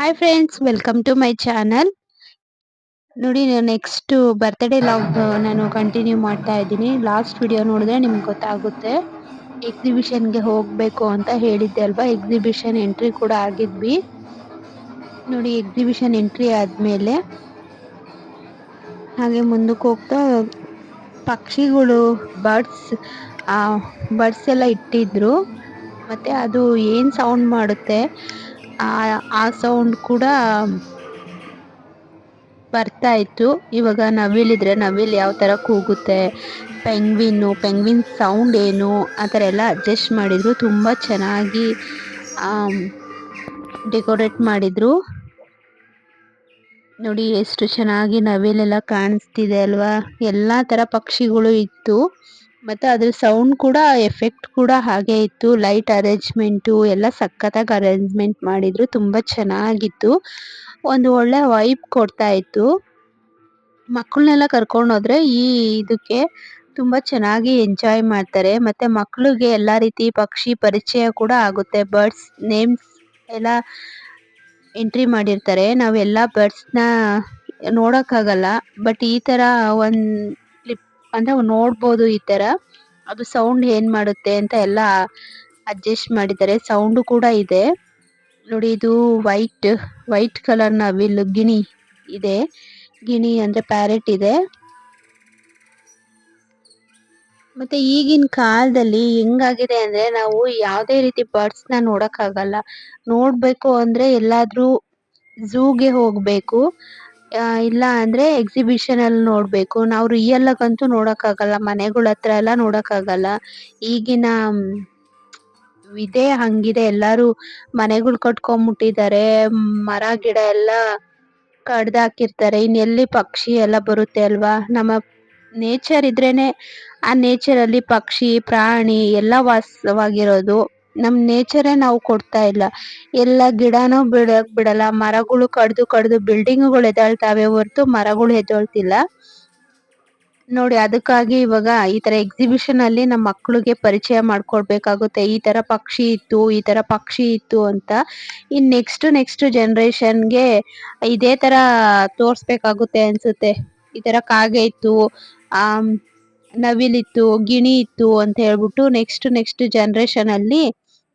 Hi friends, welcome to my channel. ನೋಡಿ, next birthday log ನಾನು continue ಮಾಡ್ತಾ ಇದ್ದೀನಿ. ಲಾಸ್ಟ್ ವಿಡಿಯೋ ನೋಡಿದ್ರೆ ನಿಮ್ಗೆ ಗೊತ್ತಾಗುತ್ತೆ. ಎಕ್ಸಿಬಿಷನ್ಗೆ ಹೋಗ್ಬೇಕು ಅಂತ ಹೇಳಿದ್ದೆ ಅಲ್ವಾ, ಎಕ್ಸಿಬಿಷನ್ ಎಂಟ್ರಿ ಕೂಡ ಆಗಿದ್ವಿ. ನೋಡಿ, ಎಕ್ಸಿಬಿಷನ್ ಎಂಟ್ರಿ ಆದ್ಮೇಲೆ ಹಾಗೆ ಮುಂದಕ್ಕೆ ಹೋಗ್ತಾ ಪಕ್ಷಿಗಳು, ಬರ್ಡ್ಸ್ ಬರ್ಡ್ಸ್ ಎಲ್ಲ ಇಟ್ಟಿದ್ರು. ಮತ್ತೆ ಅದು ಏನ್ ಸೌಂಡ್ ಮಾಡುತ್ತೆ, ಆ ಸೌಂಡ್ ಕೂಡ ಬರ್ತಾ ಇತ್ತು. ಇವಾಗ ನವಿಲಿದ್ರೆ ನವಿಲ್ ಯಾವ ತರ ಕೂಗುತ್ತೆ, ಪೆಂಗ್ವಿನ್ ಸೌಂಡ್ ಏನು, ಆ ತರ ಎಲ್ಲ ಅಡ್ಜಸ್ಟ್ ಮಾಡಿದ್ರು. ತುಂಬಾ ಚೆನ್ನಾಗಿ ಡೆಕೋರೇಟ್ ಮಾಡಿದ್ರು. ನೋಡಿ ಎಷ್ಟು ಚೆನ್ನಾಗಿ ನವಿಲೆಲ್ಲ ಕಾಣಿಸ್ತಿದೆ ಅಲ್ವಾ. ಎಲ್ಲಾ ತರ ಪಕ್ಷಿಗಳು ಇತ್ತು. ಮತ್ತೆ ಅದ್ರ ಸೌಂಡ್ ಕೂಡ, ಎಫೆಕ್ಟ್ ಕೂಡ ಹಾಗೆ ಇತ್ತು. ಲೈಟ್ ಅರೇಂಜ್ಮೆಂಟು ಎಲ್ಲ ಸಖತ್ತಾಗಿ ಅರೇಂಜ್ಮೆಂಟ್ ಮಾಡಿದ್ರು. ತುಂಬಾ ಚೆನ್ನಾಗಿತ್ತು. ಒಂದು ಒಳ್ಳೆ ವೈಬ್ ಕೊಡ್ತಾ ಇತ್ತು. ಮಕ್ಕಳನ್ನೆಲ್ಲ ಕರ್ಕೊಂಡು ಹೋದ್ರೆ ಈ ಇದಕ್ಕೆ ತುಂಬಾ ಚೆನ್ನಾಗಿ ಎಂಜಾಯ್ ಮಾಡ್ತಾರೆ. ಮತ್ತೆ ಮಕ್ಕಳಿಗೆ ಎಲ್ಲಾ ರೀತಿ ಪಕ್ಷಿ ಪರಿಚಯ ಕೂಡ ಆಗುತ್ತೆ. ಬರ್ಡ್ಸ್ ನೇಮ್ಸ್ ಎಲ್ಲ ಎಂಟ್ರಿ ಮಾಡಿರ್ತಾರೆ. ನಾವೆಲ್ಲಾ ಬರ್ಡ್ಸ್ ನ ನೋಡಕ್ಕಾಗಲ್ಲ, ಬಟ್ ಈ ತರ ಒಂದ್ ಕ್ಲಿಪ್ ಅಂದ್ರೆ ನೋಡ್ಬೋದು. ಈ ತರ ಅದು ಸೌಂಡ್ ಏನ್ ಮಾಡುತ್ತೆ ಅಂತ ಎಲ್ಲ ಅಡ್ಜಸ್ಟ್ ಮಾಡಿದ್ದಾರೆ. ಸೌಂಡ್ ಕೂಡ ಇದೆ. ನೋಡಿ, ಇದು ವೈಟ್ ಕಲರ್ ನವಿಲು ಗಿಣಿ ಇದೆ. ಗಿಣಿ ಅಂದ್ರೆ ಪ್ಯಾರೆಟ್ ಇದೆ. ಮತ್ತೆ ಈಗಿನ ಕಾಲದಲ್ಲಿ ಹೆಂಗಾಗಿದೆ ಅಂದ್ರೆ, ನಾವು ಯಾವ್ದೇ ರೀತಿ ಬರ್ಡ್ಸ್ ನ ನೋಡಕ್ಕಾಗಲ್ಲ. ನೋಡ್ಬೇಕು ಅಂದ್ರೆ ಎಲ್ಲಾದ್ರೂ ಝೂಗೆ ಹೋಗ್ಬೇಕು, ಇಲ್ಲ ಅಂದ್ರೆ ಎಕ್ಸಿಬಿಷನ್ ಅಲ್ಲಿ ನೋಡ್ಬೇಕು. ನಾವು ರಿಯಲ್ ಆಗಂತೂ ನೋಡಕ್ಕಾಗಲ್ಲ, ಮನೆಗಳ ಹತ್ರ ಎಲ್ಲ ನೋಡಕ್ಕಾಗಲ್ಲ. ಈಗಿನ ಇದೇ ಹಂಗಿದೆ. ಎಲ್ಲಾರು ಮನೆಗಳು ಕಟ್ಕೊಂಡ್ಬಿಟ್ಟಿದ್ದಾರೆ, ಮರ ಗಿಡ ಎಲ್ಲ ಕಡ್ದ್ ಹಾಕಿರ್ತಾರೆ. ಇನ್ನೆಲ್ಲಿ ಪಕ್ಷಿ ಎಲ್ಲ ಬರುತ್ತೆ ಅಲ್ವಾ. ನಮ್ಮ ನೇಚರ್ ಇದ್ರೇನೆ, ಆ ನೇಚರ್ ಅಲ್ಲಿ ಪಕ್ಷಿ ಪ್ರಾಣಿ ಎಲ್ಲ ವಾಸವಾಗಿರೋದು. ನಮ್ ನೇಚರೇ ನಾವು ಕೊಡ್ತಾ ಇಲ್ಲ. ಎಲ್ಲ ಗಿಡನೂ ಬಿಡಲ್ಲ. ಮರಗಳು ಕಡ್ದು ಬಿಲ್ಡಿಂಗ್ಗಳು ಎದ್ದೇಳ್ತಾವೆ ಹೊರ್ತು ಮರಗಳು ಎದ್ದೇಳ್ತಿಲ್ಲ. ನೋಡಿ, ಅದಕ್ಕಾಗಿ ಇವಾಗ ಈ ತರ ಎಕ್ಸಿಬಿಷನ್ ಅಲ್ಲಿ ನಮ್ಮ ಮಕ್ಳಿಗೆ ಪರಿಚಯ ಮಾಡ್ಕೊಡ್ಬೇಕಾಗುತ್ತೆ. ಈ ತರ ಪಕ್ಷಿ ಇತ್ತು ಅಂತ. ಇನ್ ನೆಕ್ಸ್ಟ್ ಜನರೇಷನ್ಗೆ ಇದೇ ತರ ತೋರ್ಸ್ಬೇಕಾಗುತ್ತೆ ಅನ್ಸುತ್ತೆ. ಈ ತರ ಕಾಗೆ ಇತ್ತು, ಆ ನವಿಲಿತ್ತು, ಗಿಣಿ ಇತ್ತು ಅಂತ ಹೇಳ್ಬಿಟ್ಟು ನೆಕ್ಸ್ಟ್ ಜನರೇಷನ್ ಅಲ್ಲಿ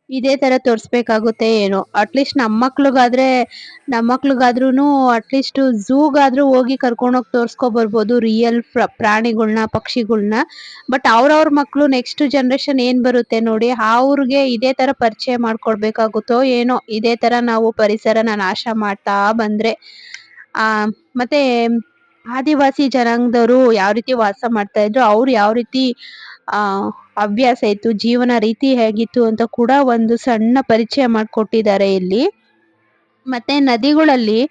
ಇದೇ ತರ ತೋರ್ಸ್ಬೇಕಾಗುತ್ತೆ ಏನೋ. ಅಟ್ಲೀಸ್ಟ್ ನಮ್ಮಕ್ಳಿಗಾದ್ರೂನು ಅಟ್ಲೀಸ್ಟ್ ಝೂಗಾದ್ರೂ ಹೋಗಿ ಕರ್ಕೊಂಡೋಗಿ ತೋರ್ಸ್ಕೊ ಬರ್ಬೋದು ರಿಯಲ್ ಪ್ರಾಣಿಗಳ್ನ, ಪಕ್ಷಿಗಳ್ನ. ಬಟ್ ಅವ್ರವ್ರ ಮಕ್ಳು ನೆಕ್ಸ್ಟ್ ಜನರೇಷನ್ ಏನ್ ಬರುತ್ತೆ ನೋಡಿ, ಅವ್ರಿಗೆ ಇದೇ ತರ ಪರಿಚಯ ಮಾಡ್ಕೊಡ್ಬೇಕಾಗುತ್ತೋ ಏನೋ. ಇದೇ ತರ ನಾವು ಪರಿಸರನ ನಾಶ ಮಾಡ್ತಾ ಬಂದ್ರೆ ಮತ್ತೆ ಆದಿವಾಸಿ ಜನಾಂಗದವರು ಯಾವ ರೀತಿ ವಾಸ ಮಾಡ್ತಾ ಇದ್ರು, ಅವ್ರು ಯಾವ ರೀತಿ ಹವ್ಯಾಸ ಇತ್ತು, ಜೀವನ ರೀತಿ ಹೇಗಿತ್ತು ಅಂತ ಕೂಡ ಒಂದು ಸಣ್ಣ ಪರಿಚಯ ಮಾಡ್ಕೊಟ್ಟಿದ್ದಾರೆ ಇಲ್ಲಿ. ಮತ್ತೆ ನದಿಗಳಲ್ಲಿ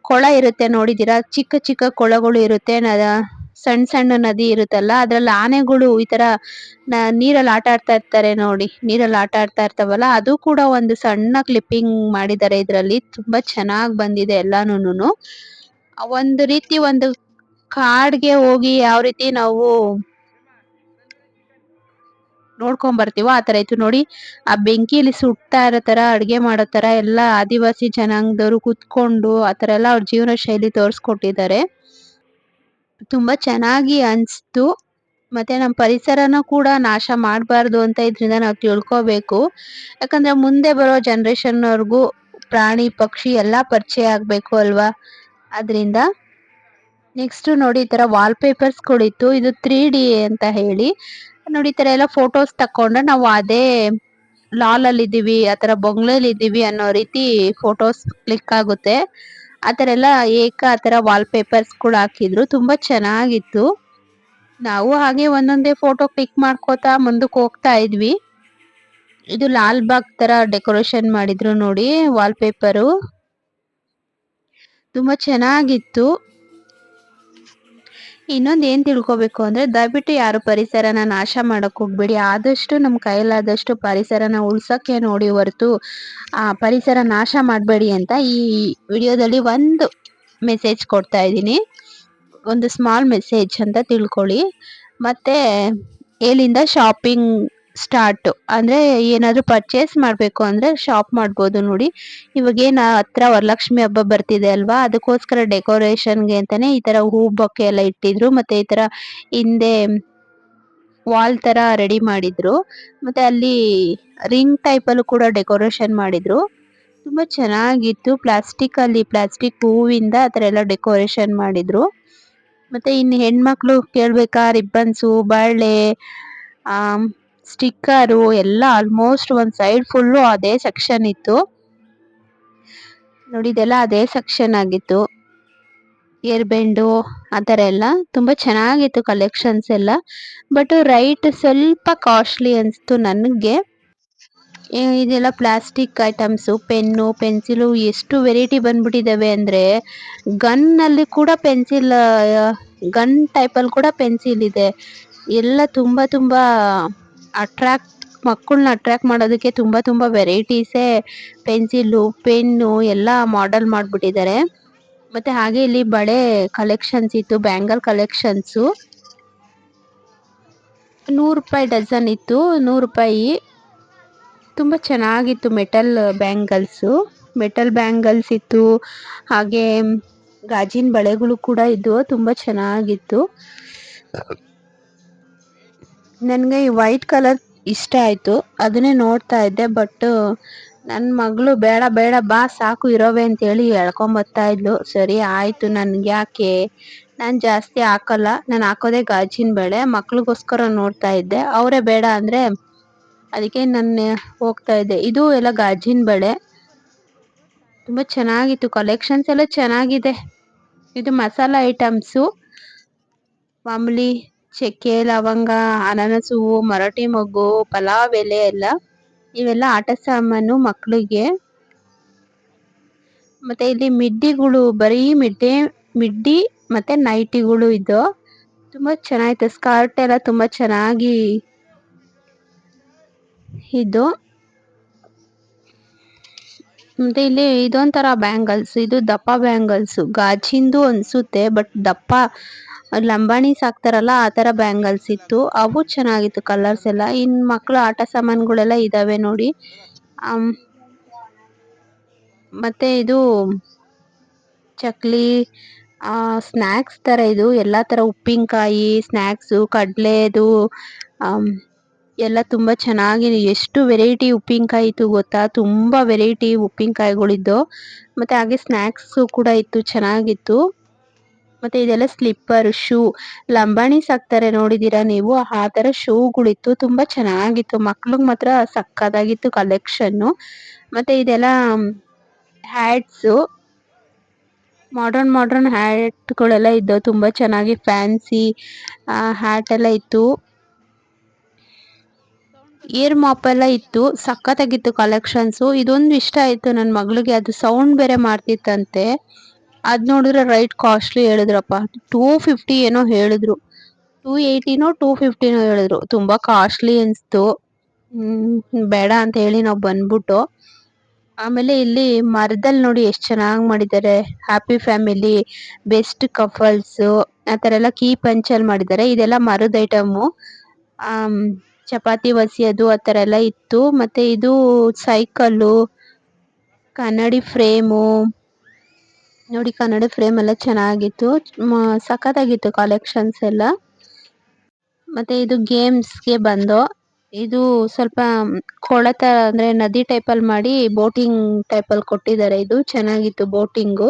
ಕೊಳ ಇರುತ್ತೆ ನೋಡಿದೀರಾ, ಚಿಕ್ಕ ಕೊಳಗಳು ಇರುತ್ತೆ. ಸಣ್ಣ ನದಿ ಇರುತ್ತಲ್ಲ, ಅದ್ರಲ್ಲಿ ಆನೆಗಳು ಈ ತರ ನೀರಲ್ಲಿ ಆಟ ಆಡ್ತಾ ಇರ್ತಾರೆ ನೋಡಿ. ನೀರಲ್ಲಿ ಆಟ ಆಡ್ತಾ ಇರ್ತಾವಲ್ಲ, ಅದು ಕೂಡ ಒಂದು ಸಣ್ಣ ಕ್ಲಿಪ್ಪಿಂಗ್ ಮಾಡಿದ್ದಾರೆ ಇದ್ರಲ್ಲಿ. ತುಂಬಾ ಚೆನ್ನಾಗ್ ಬಂದಿದೆ ಎಲ್ಲಾನುನು. ಒಂದು ಕಾಡ್ಗೆ ಹೋಗಿ ಯಾವ ರೀತಿ ನಾವು ನೋಡ್ಕೊಂಡ್ ಬರ್ತೀವೋ ಆ ತರ ಇತ್ತು ನೋಡಿ. ಆ ಬೆಂಕಿಲಿ ಸುಡ್ತಾ ಇರೋ ತರ, ಅಡ್ಗೆ ಮಾಡೋ ತರ ಎಲ್ಲ ಆದಿವಾಸಿ ಜನಾಂಗದವರು ಕುತ್ಕೊಂಡು ಆ ತರ ಎಲ್ಲ ಅವ್ರ ಜೀವನ ಶೈಲಿ ತೋರ್ಸ್ಕೊಟ್ಟಿದ್ದಾರೆ. ತುಂಬಾ ಚೆನ್ನಾಗಿ ಅನ್ಸ್ತು. ಮತ್ತೆ ನಮ್ ಪರಿಸರನ ಕೂಡ ನಾಶ ಮಾಡ್ಬಾರ್ದು ಅಂತ ಇದ್ರಿಂದ ನಾವು ತಿಳ್ಕೋಬೇಕು. ಯಾಕಂದ್ರೆ ಮುಂದೆ ಬರೋ ಜನರೇಷನ್ ಅವ್ರಿಗೂ ಪ್ರಾಣಿ ಪಕ್ಷಿ ಎಲ್ಲಾ ಪರಿಚಯ ಆಗ್ಬೇಕು ಅಲ್ವಾ. ಅದ್ರಿಂದ ನೆಕ್ಸ್ಟ್ ನೋಡಿ, ಈ ತರ ವಾಲ್ ಪೇಪರ್ಸ್ ಗಳಿತ್ತು. ಇದು 3D ಅಂತ ಹೇಳಿ ನೋಡಿ. ಈ ತರ ಎಲ್ಲ ಫೋಟೋಸ್ ತಕೊಂಡ್ರೆ ನಾವು ಅದೇ ಲಾಲ್ ಅಲ್ಲಿ ಇದೀವಿ, ಆತರ ಬೊಂಗ್ಲೆಲಿ ಇದೀವಿ ಅನ್ನೋ ರೀತಿ ಫೋಟೋಸ್ ಕ್ಲಿಕ್ ಆಗುತ್ತೆ. ಆತರ ಎಲ್ಲ ಆತರ ವಾಲ್ ಪೇಪರ್ಸ್ ಕೂಡ ಹಾಕಿದ್ರು. ತುಂಬಾ ಚೆನ್ನಾಗಿತ್ತು. ನಾವು ಹಾಗೆ ಒಂದೊಂದೇ ಫೋಟೋ ಕ್ಲಿಕ್ ಮಾಡ್ಕೋತಾ ಮುಂದಕ್ಕೆ ಹೋಗ್ತಾ ಇದ್ವಿ. ಇದು ಲಾಲ್ ಬಾಗ್ ತರ ಡೆಕೋರೇಷನ್ ಮಾಡಿದ್ರು ನೋಡಿ, ವಾಲ್ ಪೇಪರು ತುಂಬಾ ಚೆನ್ನಾಗಿತ್ತು. ಇನ್ನೊಂದ್ ಏನ್ ತಿಳ್ಕೊಬೇಕು ಅಂದ್ರೆ, ದಯವಿಟ್ಟು ಯಾರು ಪರಿಸರನ ನಾಶ ಮಾಡಕ್ ಹೋಗ್ಬೇಡಿ. ಆದಷ್ಟು ನಮ್ ಕೈಲಾದಷ್ಟು ಪರಿಸರನ ಉಳ್ಸಕ್ಕೆ ನೋಡಿ ಹೊರ್ತು ಪರಿಸರ ನಾಶ ಮಾಡ್ಬೇಡಿ ಅಂತ ಈ ವಿಡಿಯೋದಲ್ಲಿ ಒಂದು ಮೆಸೇಜ್ ಕೊಡ್ತಾ ಇದ್ದೀನಿ. ಒಂದು ಸ್ಮಾಲ್ ಮೆಸೇಜ್ ಅಂತ ತಿಳ್ಕೊಳ್ಳಿ. ಮತ್ತೆ ಎಲ್ಲಿಂದ ಶಾಪಿಂಗ್ ಸ್ಟಾರ್ಟ್ ಅಂದ್ರೆ ಏನಾದ್ರು ಪರ್ಚೇಸ್ ಮಾಡ್ಬೇಕು ಅಂದ್ರೆ ಶಾಪ್ ಮಾಡ್ಬೋದು ನೋಡಿ. ಇವಾಗ ಏನ್ ಹತ್ರ ವರಲಕ್ಷ್ಮಿ ಹಬ್ಬ ಬರ್ತಿದೆ ಅಲ್ವಾ, ಅದಕ್ಕೋಸ್ಕರ ಡೆಕೋರೇಷನ್ಗೆ ಅಂತಾನೆ ಈ ತರ ಹೂ ಬೊಕ್ಕೆ ಎಲ್ಲ ಇಟ್ಟಿದ್ರು. ಮತ್ತೆ ಈ ತರ ಹಿಂದೆ ವಾಲ್ ತರ ರೆಡಿ ಮಾಡಿದ್ರು. ಮತ್ತೆ ಅಲ್ಲಿ ರಿಂಗ್ ಟೈಪ್ ಅಲ್ಲೂ ಕೂಡ ಡೆಕೋರೇಷನ್ ಮಾಡಿದ್ರು. ತುಂಬಾ ಚೆನ್ನಾಗಿತ್ತು. ಪ್ಲಾಸ್ಟಿಕ್ ಹೂವಿಂದ ಆತರ ಎಲ್ಲ ಡೆಕೋರೇಷನ್ ಮಾಡಿದ್ರು. ಮತ್ತೆ ಇನ್ನು ಹೆಣ್ಮಕ್ಳು ಕೇಳ್ಬೇಕಾ, ರಿಬ್ಬನ್ಸು, ಬಳೆ, ಆ ಸ್ಟಿಕ್ಕರು ಎಲ್ಲ ಆಲ್ಮೋಸ್ಟ್ ಒಂದ್ ಸೈಡ್ ಫುಲ್ಲು ಅದೇ ಸೆಕ್ಷನ್ ಇತ್ತು ನೋಡಿ. ಇದೆಲ್ಲ ಅದೇ ಸೆಕ್ಷನ್ ಆಗಿತ್ತು. ಏರ್ ಬೆಂಡು ಆತರ ಎಲ್ಲ ತುಂಬಾ ಚೆನ್ನಾಗಿತ್ತು ಕಲೆಕ್ಷನ್ಸ್ ಎಲ್ಲ. ಬಟ್ ರೈಟ್ ಸ್ವಲ್ಪ ಕಾಸ್ಟ್ಲಿ ಅನ್ಸ್ತು ನನಗೆ. ಇದೆಲ್ಲ ಪ್ಲಾಸ್ಟಿಕ್ ಐಟಮ್ಸು, ಪೆನ್ನು, ಪೆನ್ಸಿಲು ಎಷ್ಟು ವೆರೈಟಿ ಬಂದ್ಬಿಟ್ಟಿದಾವೆ ಅಂದ್ರೆ, ಗನ್ ಅಲ್ಲಿ ಕೂಡ ಪೆನ್ಸಿಲ್, ಗನ್ ಟೈಪ್ ಅಲ್ಲಿ ಕೂಡ ಪೆನ್ಸಿಲ್ ಇದೆ. ಎಲ್ಲ ತುಂಬಾ ತುಂಬಾ ಅಟ್ರಾಕ್ಟ್ ಮಕ್ಕಳನ್ನ ಅಟ್ರಾಕ್ಟ್ ಮಾಡೋದಕ್ಕೆ ತುಂಬಾ ತುಂಬಾ ವೆರೈಟೀಸೇ ಪೆನ್ಸಿಲು, ಪೆನ್ನು ಎಲ್ಲ ಮಾಡೆಲ್ ಮಾಡ್ಬಿಟ್ಟಿದ್ದಾರೆ. ಮತ್ತೆ ಹಾಗೆ ಇಲ್ಲಿ ಬಳೆ ಕಲೆಕ್ಷನ್ಸ್ ಇತ್ತು, ಬ್ಯಾಂಗಲ್ ಕಲೆಕ್ಷನ್ಸು. 100 ರೂಪಾಯಿ ಡಜನ್ ಇತ್ತು, 100 ರೂಪಾಯಿ. ತುಂಬಾ ಚೆನ್ನಾಗಿತ್ತು. ಮೆಟಲ್ ಬ್ಯಾಂಗಲ್ಸ್ ಇತ್ತು. ಹಾಗೆ ಗಾಜಿನ ಬಳೆಗಳು ಕೂಡ ಇದ್ವು, ತುಂಬಾ ಚೆನ್ನಾಗಿತ್ತು. ನನ್ಗೆ ಈ ವೈಟ್ ಕಲರ್ ಇಷ್ಟ ಆಯ್ತು, ಅದನ್ನೇ ನೋಡ್ತಾ ಇದ್ದೆ. ಬಟ್ ನನ್ನ ಮಗಳು ಬೇಡ ಬೇಡ ಬಾ ಸಾಕು ಇರೋವೆ ಅಂತ ಹೇಳಿ ಎಳ್ಕೊಂಬರ್ತಾ ಇದ್ಲು. ಸರಿ ಆಯ್ತು, ನನ್ಗೆ ಯಾಕೆ, ನಾನ್ ಜಾಸ್ತಿ ಹಾಕಲ್ಲ, ನಾನು ಹಾಕೋದೇ ಗಾಜಿನ ಬಳೆ, ಮಕ್ಳಿಗೋಸ್ಕರ ನೋಡ್ತಾ ಇದ್ದೆ. ಅವರೇ ಬೇಡ ಅಂದ್ರೆ ಅದಕ್ಕೆ ನಾನು ಹೋಗ್ತಾ ಇದ್ದೆ. ಇದು ಎಲ್ಲ ಗಾಜಿನ ಬಳೆ, ತುಂಬಾ ಚೆನ್ನಾಗಿತ್ತು. ಕಲೆಕ್ಷನ್ಸ್ ಎಲ್ಲ ಚೆನ್ನಾಗಿದೆ. ಇದು ಮಸಾಲಾ ಐಟಮ್ಸು, ಮಾಮೂಲಿ ಚಕ್ಕೆ, ಲವಂಗ, ಅನಾನಸ್ ಹೂವು, ಮರಾಠಿ ಮೊಗ್ಗು, ಪಲಾವ್ ಎಲೆ ಎಲ್ಲ, ಇವೆಲ್ಲ ಆಟ ಸಾಮಾನು ಮಕ್ಕಳಿಗೆ. ಮತ್ತೆ ಇಲ್ಲಿ ಮಿಡ್ಡಿಗಳು, ಬರೀ ಮಿಡ್ಡಿ ಮತ್ತೆ ನೈಟಿಗಳು ಇದ್ದು ತುಂಬಾ ಚೆನ್ನಾಗಿತ್ತು. ಸ್ಕರ್ಟ್ ಎಲ್ಲ ತುಂಬಾ ಚೆನ್ನಾಗಿ ಇದು. ಮತ್ತೆ ಇಲ್ಲಿ ಇದೊಂಥರ ಬ್ಯಾಂಗಲ್ಸ್, ಇದು ದಪ್ಪ ಬ್ಯಾಂಗಲ್ಸ್, ಗಾಜಿಂದು ಅನ್ಸುತ್ತೆ ಬಟ್ ದಪ್ಪ, ಲಂಬಾಣೀಸ್ ಹಾಕ್ತಾರಲ್ಲ ಆ ತರ ಬ್ಯಾಂಗಲ್ಸ್ ಇತ್ತು. ಅವು ಚೆನ್ನಾಗಿತ್ತು ಕಲರ್ಸ್ ಎಲ್ಲ. ಇನ್ ಮಕ್ಳು ಆಟ ಸಾಮಾನುಗಳೆಲ್ಲ ಇದಾವೆ ನೋಡಿ. ಮತ್ತೆ ಇದು ಚಕ್ಲಿ, ಸ್ನಾಕ್ಸ್ ತರ, ಇದು ಎಲ್ಲಾ ತರ ಉಪ್ಪಿನಕಾಯಿ ಸ್ನಾಕ್ಸು, ಕಡ್ಲೆದು ಎಲ್ಲ ತುಂಬಾ ಚೆನ್ನಾಗಿ, ಎಷ್ಟು ವೆರೈಟಿ ಉಪ್ಪಿನಕಾಯಿ ಇತ್ತು ಗೊತ್ತಾ, ತುಂಬಾ ವೆರೈಟಿ ಉಪ್ಪಿನಕಾಯಿಗಳಿದ್ದು. ಮತ್ತೆ ಹಾಗೆ ಸ್ನಾಕ್ಸ್ ಕೂಡ ಇತ್ತು, ಚೆನ್ನಾಗಿತ್ತು. ಮತ್ತೆ ಇದೆಲ್ಲ ಸ್ಲಿಪ್ಪರ್, ಶೂ, ಲಂಬಾಣಿಸ್ ಹಾಕ್ತಾರೆ ನೋಡಿದೀರಾ ನೀವು, ಆ ತರ ಶೂಗಳಿತ್ತು. ತುಂಬಾ ಚೆನ್ನಾಗಿತ್ತು, ಮಕ್ಳಿಗೆ ಮಾತ್ರ ಸಕ್ಕತ್ತಾಗಿತ್ತು ಕಲೆಕ್ಷನ್ನು. ಮತ್ತೆ ಇದೆಲ್ಲ ಹ್ಯಾಟ್ಸು, ಮಾಡರ್ನ್ ಹ್ಯಾಟ್ಗಳೆಲ್ಲ ಇದ್ದವು, ತುಂಬಾ ಚೆನ್ನಾಗಿ ಫ್ಯಾನ್ಸಿ ಹ್ಯಾಟ್ ಎಲ್ಲ ಇತ್ತು. ಇಯರ್ ಮಾಪ್ ಎಲ್ಲ ಇತ್ತು, ಸಕ್ಕತ್ತಾಗಿತ್ತು ಕಲೆಕ್ಷನ್ಸು. ಇದೊಂದು ಇಷ್ಟ ಆಯ್ತು ನನ್ನ ಮಗಳಿಗೆ, ಅದು ಸೌಂಡ್ ಬೇರೆ ಮಾಡ್ತಿತ್ತಂತೆ. ಅದ್ ನೋಡಿದ್ರೆ ರೈಟ್ ಕಾಸ್ಟ್ಲಿ ಹೇಳಿದ್ರಪ್ಪ. 250 ಏನೋ ಹೇಳಿದ್ರು, 280ನೋ 250ನೋ ಹೇಳಿದ್ರು. ತುಂಬಾ ಕಾಸ್ಟ್ಲಿ ಅನ್ಸ್ತು. ಬೇಡ ಅಂತ ಹೇಳಿ ನಾವು ಬಂದ್ಬಿಟ್ಟು. ಆಮೇಲೆ ಇಲ್ಲಿ ಮರದಲ್ಲಿ ನೋಡಿ ಎಷ್ಟು ಚೆನ್ನಾಗಿ ಮಾಡಿದ್ದಾರೆ. ಹ್ಯಾಪಿ ಫ್ಯಾಮಿಲಿ, ಬೆಸ್ಟ್ ಕಪಲ್ಸ್ ಆತರ ಎಲ್ಲ ಕೀ ಪಂಚಲ್ಲಿ ಮಾಡಿದ್ದಾರೆ. ಇದೆಲ್ಲ ಮರದ ಐಟಮು. ಚಪಾತಿ ಒಸಿಯೋದು ಆತರ ಎಲ್ಲ ಇತ್ತು. ಮತ್ತೆ ಇದು ಸೈಕಲ್ಲು, ಕನ್ನಡಿ ಫ್ರೇಮು ನೋಡಿ, ಕನ್ನಡಿ ಫ್ರೇಮ್ ಎಲ್ಲ ಚೆನ್ನಾಗಿತ್ತು, ಸಖತ್ತಾಗಿತ್ತು ಕಲೆಕ್ಷನ್ಸ್ ಎಲ್ಲ. ಮತ್ತೆ ಇದು ಗೇಮ್ಸ್ಗೆ ಬಂದು, ಇದು ಸ್ವಲ್ಪ ಕೊಳತ ಅಂದ್ರೆ ನದಿ ಟೈಪ್ ಅಲ್ಲಿ ಮಾಡಿ ಬೋಟಿಂಗ್ ಟೈಪ್ ಅಲ್ಲಿ ಕೊಟ್ಟಿದ್ದಾರೆ. ಇದು ಚೆನ್ನಾಗಿತ್ತು ಬೋಟಿಂಗು.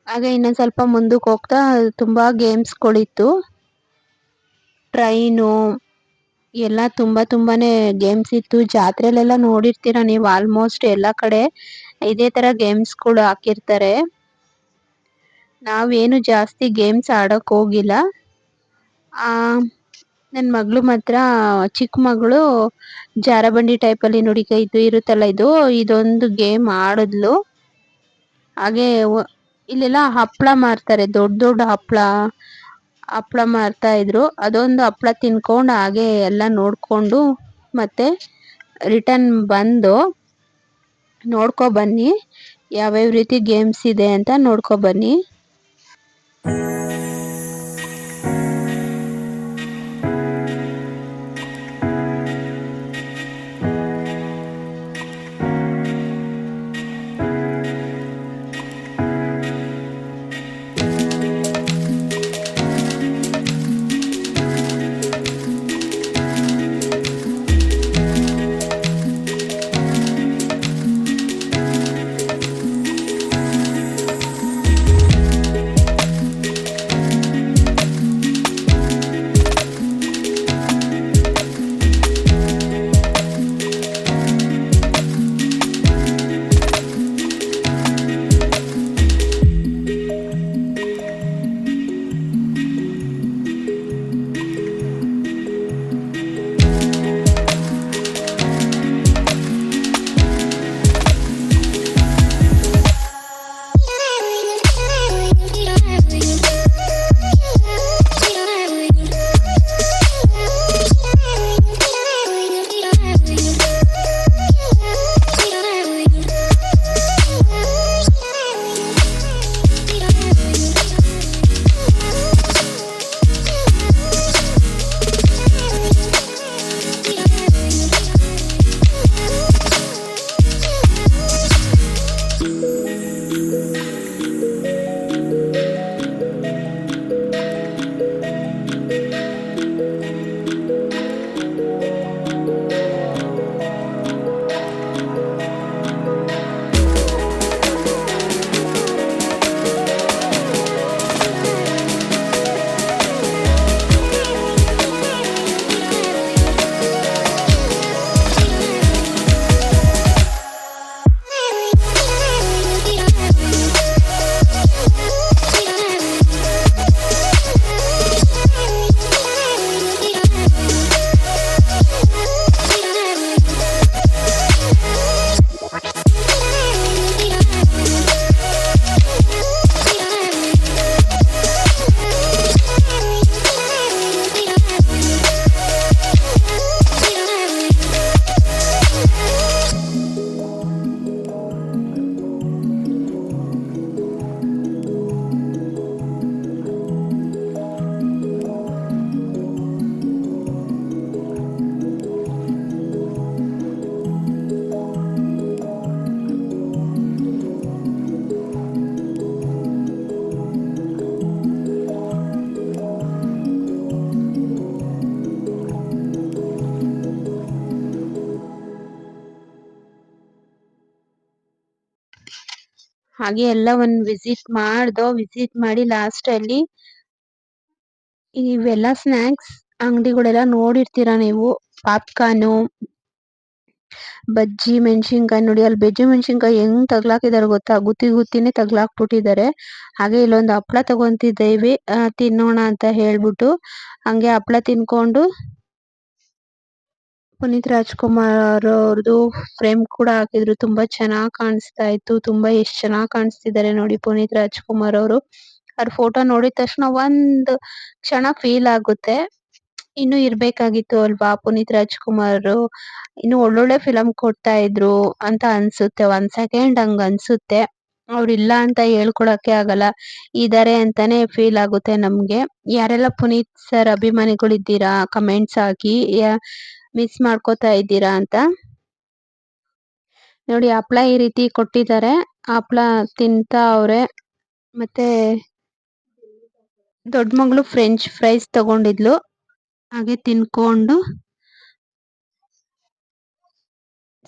ಹಾಗೆ ಇನ್ನೊಂದ್ ಸ್ವಲ್ಪ ಮುಂದಕ್ಕೆ ಹೋಗ್ತಾ ತುಂಬಾ ಗೇಮ್ಸ್ಗಳಿತ್ತು. ಟ್ರೈನು ಎಲ್ಲ ತುಂಬಾನೇ ಗೇಮ್ಸ್ ಇತ್ತು. ಜಾತ್ರೆಲೆಲ್ಲ ನೋಡಿರ್ತೀರ ನೀವು, ಆಲ್ಮೋಸ್ಟ್ ಎಲ್ಲಾ ಕಡೆ ಇದೇ ತರ ಗೇಮ್ಸ್ಗಳು ಹಾಕಿರ್ತಾರೆ. ನಾವೇನು ಜಾಸ್ತಿ ಗೇಮ್ಸ್ ಆಡಕ್ ಹೋಗಿಲ್ಲ. ನನ್ನ ಮಗಳು ಮಾತ್ರ, ಚಿಕ್ಕ ಮಗಳು, ಜಾರಬಂಡಿ ಟೈಪ್ ಅಲ್ಲಿ ನೋಡಿ ಇದು ಇರುತ್ತಲ್ಲ, ಇದೊಂದು ಗೇಮ್ ಆಡಿದ್ಲು. ಹಾಗೆ ಇಲ್ಲೆಲ್ಲ ಹಪ್ಳ ಮಾರ್ತಾರೆ, ದೊಡ್ಡ ದೊಡ್ಡ ಹಪ್ಳ ಮಾರ್ತಾ ಇದ್ರು. ಅದೊಂದು ಹಪ್ಳ ತಿನ್ಕೊಂಡು ಹಾಗೆ ಎಲ್ಲ ನೋಡ್ಕೊಂಡು ಮತ್ತೆ ರಿಟರ್ನ್ ಬಂದು, ನೋಡ್ಕೊ ಬನ್ನಿ ಯಾವ್ಯಾವ ರೀತಿ ಗೇಮ್ಸ್ ಇದೆ ಅಂತ ನೋಡ್ಕೊ ಬನ್ನಿ. ಹಾಗೆ ಎಲ್ಲ ಒಂದ್ ವಿಸಿಟ್ ಮಾಡ್ದೋ. ವಿಸಿಟ್ ಮಾಡಿ ಲಾಸ್ಟ್ ಅಲ್ಲಿ ಇವೆಲ್ಲ ಸ್ನಾಕ್ಸ್ ಅಂಗಡಿಗಳೆಲ್ಲ ನೋಡಿರ್ತೀರಾ ನೀವು. ಪಾಪ್ಕಾರ್ನು, ಬಜ್ಜಿ ಮೆಣಸಿನ್ಕಾಯಿ ನೋಡಿ ಅಲ್ಲಿ ಬಜ್ಜಿ ಮೆಣಸಿನ್ಕಾಯಿ ಹೆಂಗ್ ತಗ್ಲಾಕಿದಾರೆ ಗೊತ್ತಾ, ಗುತ್ತಿ ಗುತ್ತಿನೇ ತಗ್ಲಾಕ್ಬಿಟ್ಟಿದ್ದಾರೆ. ಹಾಗೆ ಇಲ್ಲೊಂದು ಹಪ್ಳ ತಗೊಂತಿದ್ದೇವೆ ತಿನ್ನೋಣ ಅಂತ ಹೇಳ್ಬಿಟ್ಟು. ಹಂಗೆ ಹಪ್ಳ ತಿನ್ಕೊಂಡು ಪುನೀತ್ ರಾಜ್ಕುಮಾರ್ ಅವ್ರದ್ದು ಫ್ರೇಮ್ ಕೂಡ ಹಾಕಿದ್ರು. ತುಂಬಾ ಚೆನ್ನಾಗ್ ಕಾಣಿಸ್ತಾ ಇತ್ತು. ತುಂಬಾ ಎಷ್ಟ್ ಚೆನ್ನಾಗ್ ಕಾಣಿಸ್ತಿದ್ದಾರೆ ನೋಡಿ ಪುನೀತ್ ರಾಜ್ಕುಮಾರ್ ಅವರು. ಅವ್ರ ಫೋಟೋ ನೋಡಿದ ತಕ್ಷಣ ಒಂದ್ ಕ್ಷಣ ಫೀಲ್ ಆಗುತ್ತೆ. ಇನ್ನು ಇರ್ಬೇಕಾಗಿತ್ತು ಅಲ್ವಾ ಪುನೀತ್ ರಾಜ್ಕುಮಾರ್, ಇನ್ನು ಒಳ್ಳೊಳ್ಳೆ ಫಿಲಂ ಕೊಡ್ತಾ ಇದ್ರು ಅಂತ ಅನ್ಸುತ್ತೆ. ಒಂದ್ ಸೆಕೆಂಡ್ ಹಂಗ ಅನ್ಸುತ್ತೆ. ಅವ್ರಿಲ್ಲ ಅಂತ ಹೇಳ್ಕೊಳಕ್ಕೆ ಆಗಲ್ಲ, ಇದಾರೆ ಅಂತಾನೆ ಫೀಲ್ ಆಗುತ್ತೆ ನಮ್ಗೆ. ಯಾರೆಲ್ಲ ಪುನೀತ್ ಸರ್ ಅಭಿಮಾನಿಗಳಿದ್ದೀರಾ ಕಮೆಂಟ್ಸ್ ಹಾಕಿ. ಮಿಸ್ ಮಾಡ್ಕೋತಾ ಇದ್ದೀರಾ ಅಂತ. ನೋಡಿ ಹಪ್ಳ ಈ ರೀತಿ ಕೊಟ್ಟಿದ್ದಾರೆ. ಹಪ್ಳ ತಿಂತಾ ಅವ್ರೆ. ಮತ್ತೆ ದೊಡ್ಡ ಮಗಳು ಫ್ರೆಂಚ್ ಫ್ರೈಸ್ ತಗೊಂಡಿದ್ಲು. ಹಾಗೆ ತಿನ್ಕೊಂಡು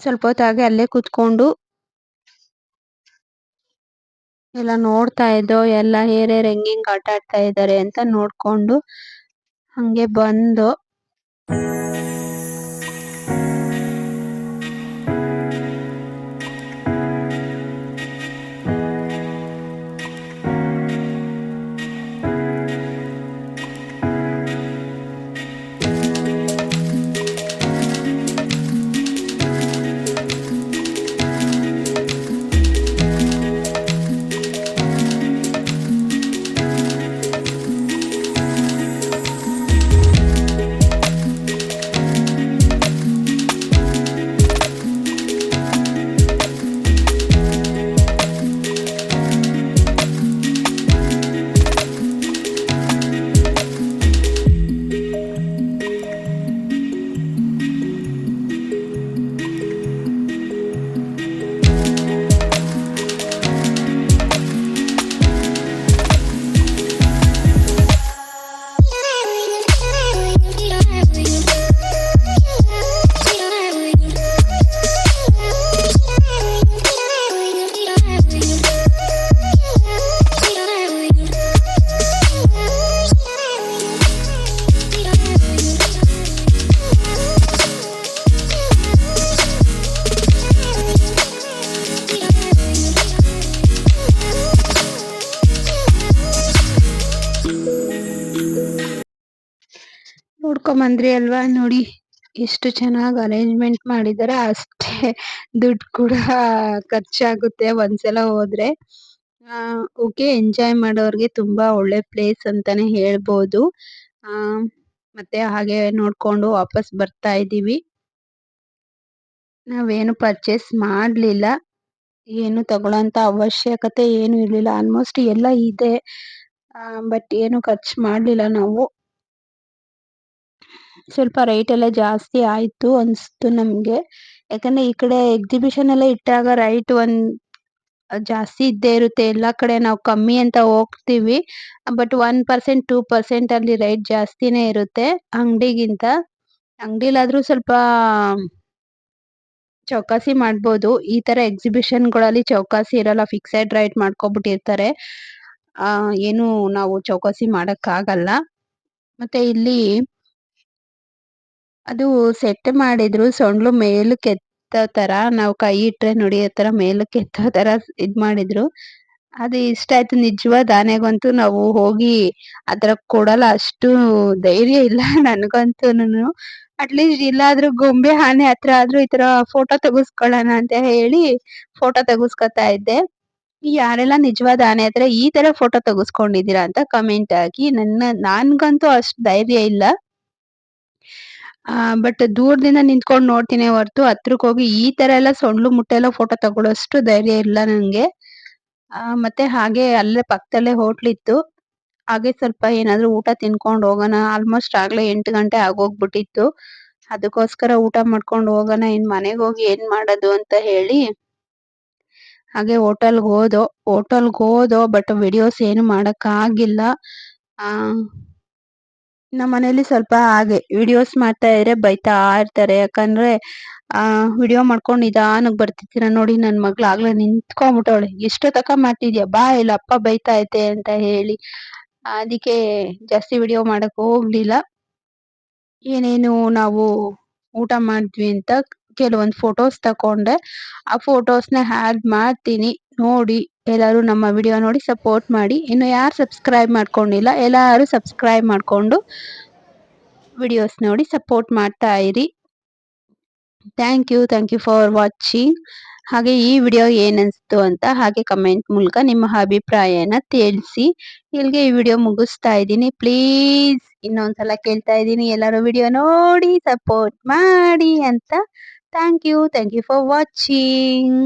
ಸ್ವಲ್ಪ ಹೊತ್ತು ಹಾಗೆ ಅಲ್ಲೇ ಕುತ್ಕೊಂಡು ಎಲ್ಲ ನೋಡ್ತಾ ಇದ್ದೋ. ಎಲ್ಲ ಹೇರೇರ್ ಹೆಂಗ್ ಆಟ ಆಡ್ತಾ ಇದ್ದಾರೆ ಅಂತ ನೋಡ್ಕೊಂಡು ಹಂಗೆ ಬಂದು ನೋಡ್ಕೊಂಬಂದ್ರಿ ಅಲ್ವಾ. ನೋಡಿ ಎಷ್ಟು ಚೆನ್ನಾಗಿ ಅರೇಂಜ್ಮೆಂಟ್ ಮಾಡಿದ್ದಾರೆ. ಅಷ್ಟೇ ದುಡ್ಡು ಕೂಡ ಖರ್ಚಾಗುತ್ತೆ ಒಂದ್ಸಲ ಹೋದ್ರೆ. ಓಕೆ, ಎಂಜಾಯ್ ಮಾಡೋರ್ಗೆ ತುಂಬಾ ಒಳ್ಳೆ ಪ್ಲೇಸ್ ಅಂತಾನೆ ಹೇಳ್ಬೋದು. ಆ ಮತ್ತೆ ಹಾಗೆ ನೋಡ್ಕೊಂಡು ವಾಪಸ್ ಬರ್ತಾ ಇದೀವಿ. ನಾವೇನು ಪರ್ಚೇಸ್ ಮಾಡ್ಲಿಲ್ಲ. ಏನು ತಗೊಳ್ಳೋಂತ ಅವಶ್ಯಕತೆ ಏನು ಇರ್ಲಿಲ್ಲ. ಆಲ್ಮೋಸ್ಟ್ ಎಲ್ಲ ಇದೆ. ಬಟ್ ಏನು ಖರ್ಚು ಮಾಡ್ಲಿಲ್ಲ ನಾವು. ಸ್ವಲ್ಪ ರೈಟ್ ಎಲ್ಲ ಜಾಸ್ತಿ ಆಯ್ತು ಅನ್ಸ್ತು ನಮ್ಗೆ. ಯಾಕಂದ್ರೆ ಈ ಕಡೆ ಎಕ್ಸಿಬಿಷನ್ ಎಲ್ಲ ಇಟ್ಟಾಗ ರೈಟ್ ಜಾಸ್ತಿ ಇದ್ದೇ ಇರುತ್ತೆ. ಎಲ್ಲಾ ಕಡೆ ನಾವು ಕಮ್ಮಿ ಅಂತ ಹೋಗ್ತೀವಿ. ಬಟ್ 1% 2% ಅಲ್ಲಿ ರೈಟ್ ಜಾಸ್ತಿನೇ ಇರುತ್ತೆ ಅಂಗಡಿಗಿಂತ. ಅಂಗಡಿಲಾದ್ರೂ ಸ್ವಲ್ಪ ಚೌಕಾಸಿ ಮಾಡ್ಬೋದು. ಈ ತರ ಎಕ್ಸಿಬಿಷನ್ಗಳಲ್ಲಿ ಚೌಕಾಸಿ ಇರಲ್ಲ, ಫಿಕ್ಸೆಡ್ ರೈಟ್ ಮಾಡ್ಕೊಬಿಟ್ಟಿರ್ತಾರೆ. ಏನು ನಾವು ಚೌಕಾಸಿ ಮಾಡಕ್ ಆಗಲ್ಲ. ಮತ್ತೆ ಇಲ್ಲಿ ಅದು ಸೆಟ್ ಮಾಡಿದ್ರು ಸೊಂಡ್ಲು ಮೇಲಕ್ಕೆ ಎತ್ತೋ ತರ. ನಾವು ಕೈ ಇಟ್ರೆ ನೋಡಿ ಆ ತರ ಮೇಲಕ್ಕೆ ಎತ್ತೋ ತರ ಇದ್ ಮಾಡಿದ್ರು. ಅದು ಇಷ್ಟ ಆಯ್ತು. ನಿಜವಾದ ಆನೆಗಂತೂ ನಾವು ಹೋಗಿ ಆತರ ಕೊಡಲ್ಲ, ಅಷ್ಟು ಧೈರ್ಯ ಇಲ್ಲ ನನ್ಗಂತೂನು. ಅಟ್ಲೀಸ್ಟ್ ಇಲ್ಲಾದ್ರೂ ಗೊಂಬೆ ಆನೆ ಹತ್ರ ಆದ್ರೂ ಈ ತರ ಫೋಟೋ ತೆಗಿಸ್ಕೊಳ್ಳೋಣ ಅಂತ ಹೇಳಿ ಫೋಟೋ ತೆಗಿಸ್ಕೊತಾ ಇದ್ದೆ. ಯಾರೆಲ್ಲ ನಿಜವಾದ ಆನೆ ಹತ್ರ ಈ ತರ ಫೋಟೋ ತೆಗಿಸ್ಕೊಂಡಿದೀರಾ ಅಂತ ಕಮೆಂಟ್ ಹಾಕಿ. ನನ್ಗಂತೂ ಅಷ್ಟ್ ಧೈರ್ಯ ಇಲ್ಲ. ಬಟ್ ದೂರದಿಂದ ನಿಂತ್ಕೊಂಡ್ ನೋಡ್ತೀನಿ ಹೊರ್ತು ಹತ್ರಕ್ ಹೋಗಿ ಈ ತರ ಎಲ್ಲ ಸೊಂಡ್ಲು ಮುಟ್ಟೆಲ್ಲ ಫೋಟೋ ತಗೊಳ್ಳೋಷ್ಟು ಧೈರ್ಯ ಇಲ್ಲ ನಂಗೆ. ಮತ್ತೆ ಹಾಗೆ ಅಲ್ಲೇ ಪಕ್ಕದಲ್ಲೇ ಹೋಟ್ಲ್ ಇತ್ತು. ಹಾಗೆ ಸ್ವಲ್ಪ ಏನಾದ್ರು ಊಟ ತಿನ್ಕೊಂಡ್ ಹೋಗೋಣ. ಆಲ್ಮೋಸ್ಟ್ ಆಗ್ಲೇ 8 ಗಂಟೆ ಆಗೋಗ್ಬಿಟ್ಟಿತ್ತು. ಅದಕ್ಕೋಸ್ಕರ ಊಟ ಮಾಡ್ಕೊಂಡ್ ಹೋಗೋಣ, ಇನ್ ಮನೆಗ್ ಹೋಗಿ ಏನ್ ಮಾಡೋದು ಅಂತ ಹೇಳಿ ಹಾಗೆ ಹೋಟೆಲ್ಗೆ ಹೋದೋ ಬಟ್ ವಿಡಿಯೋಸ್ ಏನು ಮಾಡಕ್ ಆಗಿಲ್ಲ. ನಮ್ಮನೇಲಿ ಸ್ವಲ್ಪ ಹಾಗೆ ವಿಡಿಯೋಸ್ ಮಾಡ್ತಾ ಇದ್ರೆ ಬೈತಾ ಇರ್ತಾರೆ. ಯಾಕಂದ್ರೆ ವಿಡಿಯೋ ಮಾಡ್ಕೊಂಡು ನಿಧಾನಕ್ ಬರ್ತಿದ್ದೀರ ನೋಡಿ ನನ್ ಮಗ್ಳು ಆಗ್ಲೇ ನಿಂತ್ಕೊಂಡ್ಬಿಟ್ಟವಳೆ. ಎಷ್ಟೋ ತಕ ಮಾಡ್ತಿದ್ಯಾ ಬಾ ಇಲ್ಲ ಅಪ್ಪ ಬೈತಾ ಐತೆ ಅಂತ ಹೇಳಿ. ಅದಕ್ಕೆ ಜಾಸ್ತಿ ವಿಡಿಯೋ ಮಾಡಕ್ ಹೋಗ್ಲಿಲ್ಲ. ಏನೇನು ನಾವು ಊಟ ಮಾಡಿದ್ವಿ ಅಂತ ಕೆಲವೊಂದ್ ಫೋಟೋಸ್ ತಕೊಂಡೆ. ಆ ಫೋಟೋಸ್‌ನ ಆಡ್ ಮಾಡ್ತೀನಿ ನೋಡಿ. ಎಲ್ಲಾರು ನಮ್ಮ ವಿಡಿಯೋ ನೋಡಿ ಸಪೋರ್ಟ್ ಮಾಡಿ. ಇನ್ನು ಯಾರು ಸಬ್ಸ್ಕ್ರೈಬ್ ಮಾಡ್ಕೊಂಡಿಲ್ಲ ಎಲ್ಲಾರು ಸಬ್ಸ್ಕ್ರೈಬ್ ಮಾಡ್ಕೊಂಡು ವಿಡಿಯೋಸ್ ನೋಡಿ ಸಪೋರ್ಟ್ ಮಾಡ್ತಾ ಇರಿ. Thank you for watching. ಹಾಗೆ ಈ ವಿಡಿಯೋ ಏನನ್ಸ್ತು ಅಂತ ಹಾಗೆ ಕಮೆಂಟ್ ಮೂಲಕ ನಿಮ್ಮ ಅಭಿಪ್ರಾಯನ ತಿಳಿಸಿ. ಇಲ್ಲಿಗೆ ಈ ವಿಡಿಯೋ ಮುಗಿಸ್ತಾ ಇದ್ದೀನಿ. ಪ್ಲೀಸ್ ಇನ್ನೊಂದ್ಸಲ ಕೇಳ್ತಾ ಇದ್ದೀನಿ ಎಲ್ಲರೂ ವಿಡಿಯೋ ನೋಡಿ ಸಪೋರ್ಟ್ ಮಾಡಿ ಅಂತ. Thank you for watching.